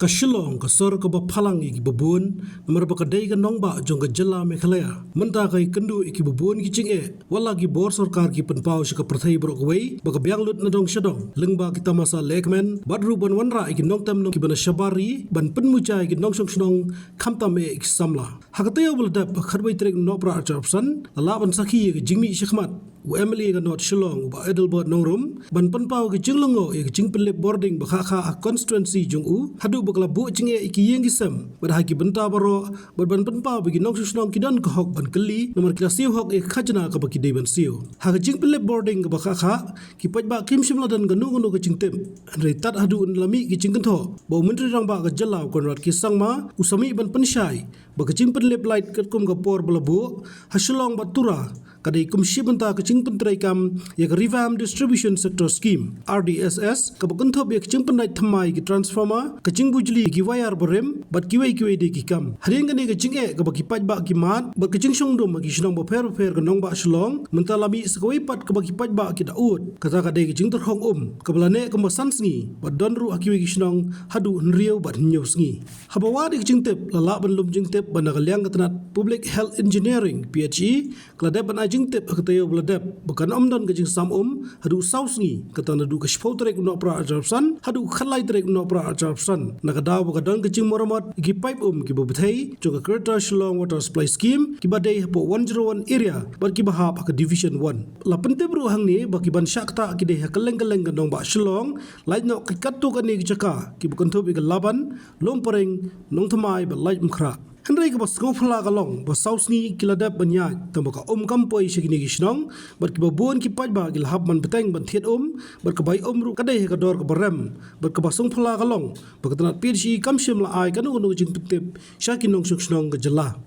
ka Shillong ka sor ka ba phalang iki babun namar ba ka dei ka nong ba jong ka jala Meghalaya menta kai kendu iki babun ki ching e wala ki bor sarkar ki penpau shi ka prathai bro ka wei ba ka byang lut na dong shadong lengba kita masa lekmen badru ban wanra iki nong tam nong ki bana shabari ban penmuja iki nong song khamtam e iki samla hakataya bul dap kharbai trek no pra chapsan ala ban sakhi iki jingmi shikhmat u Emily ka not Shillong ba Edelbert nongrum ban penpau ki jinglongo iki jingpelip boarding ba kha constituency jong u hadu bakla bu chinge iki yeng gisam badha ki benta baro ban penpau bagi nong susnong kidan ka hok ban keli nomor kita siu hok e khajna ka baki dei ban siu ha jingpelip boarding ba kha ki pajba kim shimla dan ganu ka jingtem re tat hadu lami ki jingkentho ba menteri rang ba ka jalaw konrat ki sangma usami ban penshai ba ka jingpelip light kum ka por balabu ha Shillong ba tura kadai kumshi benta ka jingpentrai kam ya ka revamp distribution sector scheme RDSS ka bakentho be ka jingpenai thamai ki transformer ka jingbujli ki wire borem bat ki wei de ki kam haring ka ne ka jinge ka baki paj ba ki mat ba ka jingshong dom ki shnong ba fer ka nong ba Shillong mentalami sakoi pat ka baki paj ba ki daud kata ka dei ki jingtor hong ka blane ka masan sngi ba donru akiwi ki shnong hadu nriu ba nyo sngi habawa de ki jingtep lala ban lum jingtep ban ka liang ka tanat public health engineering PHE klade ban jingtep akatayo bladap bukan omdan ke jing sam hadu sausngi kata nadu ke shpau trek no pra ajapsan hadu khalai trek no pra ajapsan nakadaw bukan ke jing moramat ki pipe ki bobathai joka Greater Shillong water supply scheme ki badai po 101 area bar ki bahap ke division 1 la pente bru hangni baki ban shakta ki de kaleng ganong ba Shillong light no ki kattu kan ni jaka ki bukan thobi ke laban lompareng nong thamai ba light mkhra Henry ka bas ngofla kalong bas sausni kiladap banya tambaka kampoi shigini gishnong bar ki babun ki pajba gil hab man beteng ban thiet bar ka bai ru kadai ka dor ka barem bar ka basung phla kalong bar ka tanat pirshi kamshim la ai kanu nu jing pitep shakin nong shnong ka jala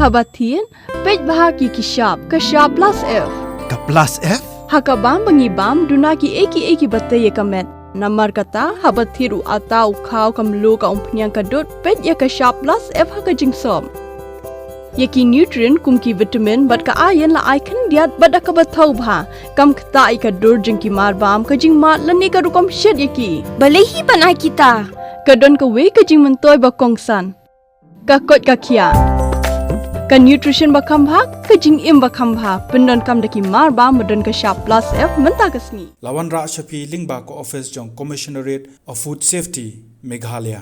Habatin pej bahaki ki shop ka shop plus f ka plus f hakabam bangi bam dunaki eki bataye kamet Namar kata habat thiru atau khau kamlu ka umpnyang kadut pet ya ka shop plus f ha ka jingsom yaki nutrient kum ki vitamin bat ka iron la ai khan diat bada ka bathau bha kam khta ai ka dur jing ki mar bam ka jing ma lani ka rukom shet yaki balehi banai kita ka don ka we ka jing mentoy ba kongsan ka kot ka khia ka nutrition ba kham bha ka jing im ba kham bha pendon kam daki mar ba modon ka shop plus f menta ka sni Lawan Ra Shafi Lingba ko office jong Commissionerate of Food Safety Meghalaya